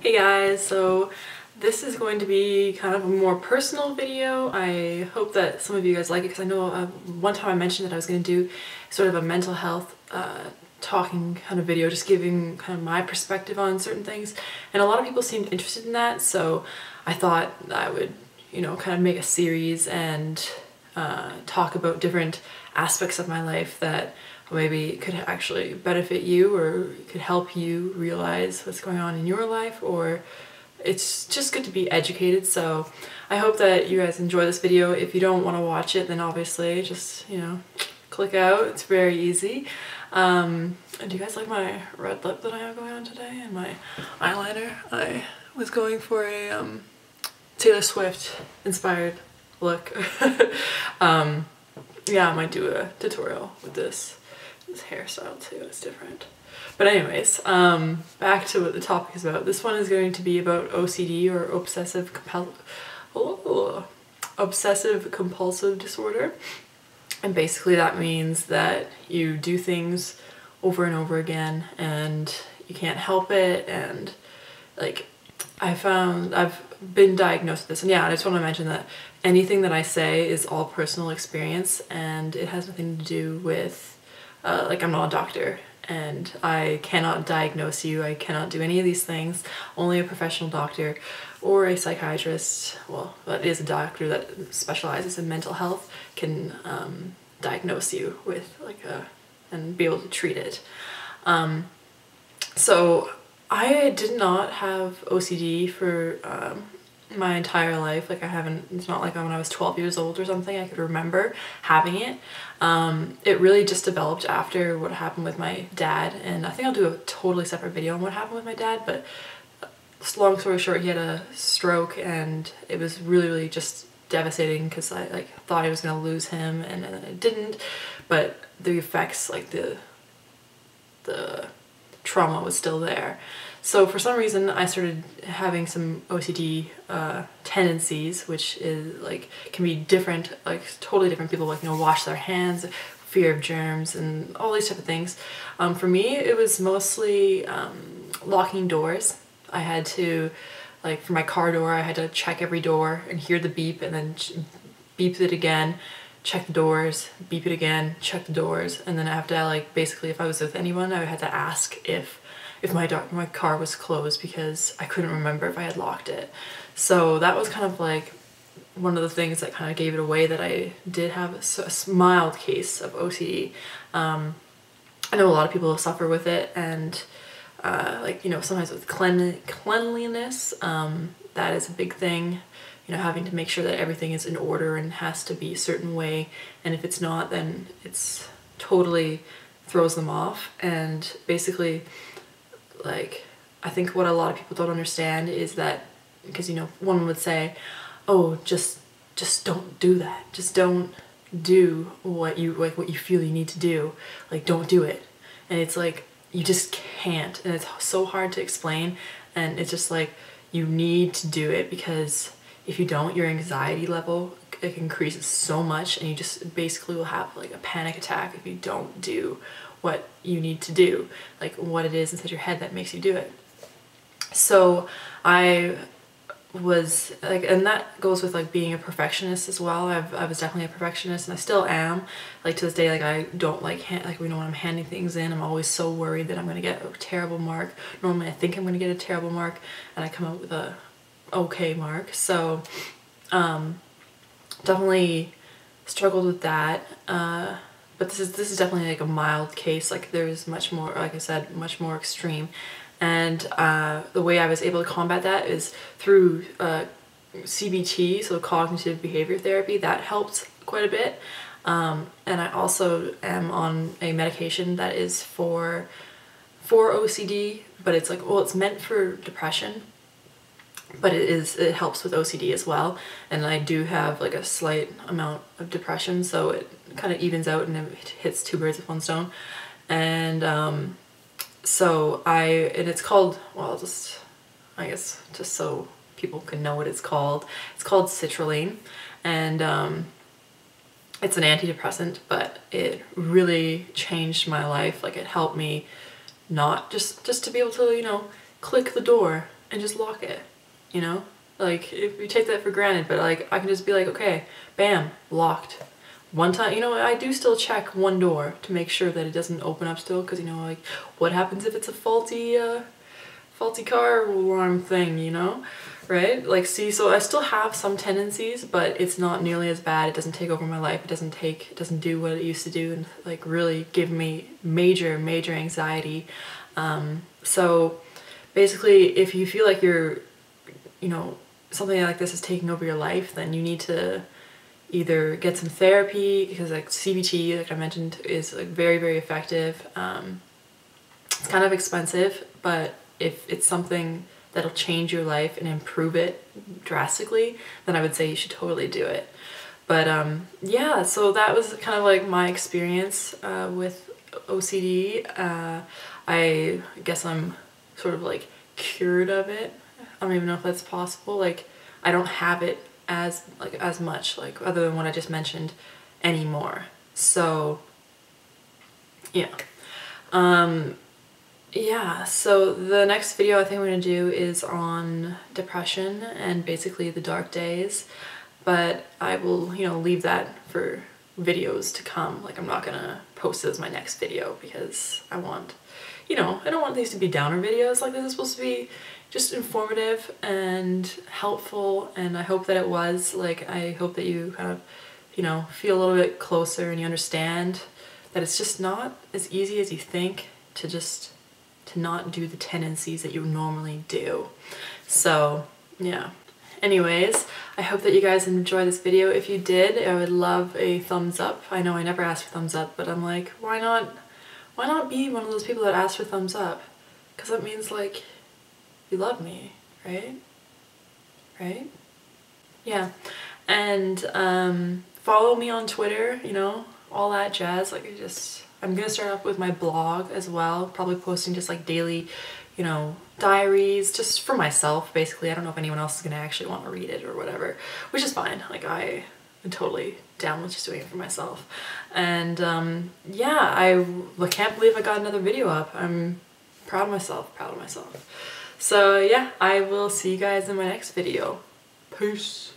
Hey guys, so this is going to be kind of a more personal video. I hope that some of you guys like it because I know one time I mentioned that I was going to do sort of a mental health talking kind of video, just giving kind of my perspective on certain things, and a lot of people seemed interested in that, so I thought I would, you know, kind of make a series and talk about different aspects of my life that maybe could actually benefit you or could help you realize what's going on in your life, or it's just good to be educated. So I hope that you guys enjoy this video. If you don't want to watch it, then obviously just, you know, click out. It's very easy. And do you guys like my red lip that I have going on today and my eyeliner? I was going for a Taylor Swift inspired look. Yeah, I might do a tutorial with this hairstyle too. It's different. But anyways, back to what the topic is about. This one is going to be about OCD, or obsessive compulsive disorder. And basically that means that you do things over and over again and you can't help it, and like I've been diagnosed with this, and yeah, I just want to mention that anything that I say is all personal experience and it has nothing to do with like, I'm not a doctor and I cannot diagnose you. I cannot do any of these things. Only a professional doctor or a psychiatrist, well, that is a doctor that specializes in mental health, can diagnose you with like and be able to treat it. So I did not have OCD for my entire life. Like, it's not like when I was 12 years old or something I could remember having it. It really just developed after what happened with my dad, and I think I'll do a totally separate video on what happened with my dad, but long story short, he had a stroke and it was really just devastating because I like thought I was gonna lose him, and then I didn't, but the effects, like the trauma was still there. So for some reason I started having some OCD tendencies, which is like, can be different, like totally different. People, like, you know, wash their hands, fear of germs and all these type of things. For me it was mostly locking doors. I had to, like for my car door, I had to check every door and hear the beep and then beep it again, check the doors, beep it again, check the doors, and then I have to, like, basically if I was with anyone I had to ask if my car was closed because I couldn't remember if I had locked it. So that was kind of like one of the things that kind of gave it away that I did have a mild case of OCD. I know a lot of people suffer with it, and like, you know, sometimes with cleanliness, that is a big thing. You know, having to make sure that everything is in order and has to be a certain way, and if it's not, then it's totally throws them off. And basically, like, I think what a lot of people don't understand is that, because, you know, one would say, oh, just don't do that, just don't do what you feel you need to do, like, don't do it. And it's like, you just can't, and it's so hard to explain, and it's just like, you need to do it, because if you don't, your anxiety level, it increases so much, and you just basically will have like a panic attack if you don't do what you need to do, like what it is inside your head that makes you do it. So I was like, and that goes with like being a perfectionist as well. I was definitely a perfectionist, and I still am, like, to this day. Like, I don't like you know, when I'm handing things in, I'm always so worried that I'm gonna get a terrible mark. Normally I think I'm gonna get a terrible mark and I come out with a okay mark. So definitely struggled with that, but this is definitely like a mild case. Like, there's much more, like I said, much more extreme. And the way I was able to combat that is through CBT, so cognitive behavior therapy. That helped quite a bit. And I also am on a medication that is for OCD, but it's like, well, it's meant for depression, but it helps with OCD as well. And I do have like a slight amount of depression, so it kind of evens out and it hits two birds with one stone. And so and it's called, well, I guess just so people can know what it's called citrulline, and it's an antidepressant, but it really changed my life. Like, it helped me not just to be able to, you know, click the door and just lock it, you know? Like, if you take that for granted, but like, I can just be like, okay, bam, locked. One time, you know, I do still check one door to make sure that it doesn't open up still, because, you know, like, what happens if it's a faulty car alarm thing, you know? Right? Like, see, so I still have some tendencies, but it's not nearly as bad. It doesn't take over my life. It doesn't do what it used to do and, like, really give me major anxiety. So basically, if you feel like you're, you know, something like this is taking over your life, then you need to either get some therapy, because like CBT, like I mentioned, is like very effective. It's kind of expensive, but if it's something that'll change your life and improve it drastically, then I would say you should totally do it. But yeah, so that was kind of like my experience with OCD. I guess I'm sort of like cured of it. I don't even know if that's possible. Like, I don't have it as much, like, other than what I just mentioned, anymore. So yeah. Yeah, so the next video I think I'm gonna do is on depression and basically the dark days, but I will, you know, leave that for videos to come. Like, I'm not gonna post it as my next video because I want, you know, I don't want these to be downer videos. Like, this is supposed to be just informative and helpful, and I hope that it was. Like, I hope that you kind of, you know, feel a little bit closer and you understand that it's just not as easy as you think to not do the tendencies that you normally do. So yeah. Anyways, I hope that you guys enjoyed this video. If you did, I would love a thumbs up. I know I never asked for thumbs up, but I'm like, why not be one of those people that ask for thumbs up? Because that means, like, you love me, right? Right? Yeah. And follow me on Twitter, you know, all that jazz. Like, I'm gonna start up with my blog as well, probably posting just like daily, you know, diaries, just for myself, basically. I don't know if anyone else is gonna actually want to read it or whatever, which is fine. Like, I am totally down with just doing it for myself. And yeah, I can't believe I got another video up. I'm proud of myself, So yeah, I will see you guys in my next video. Peace.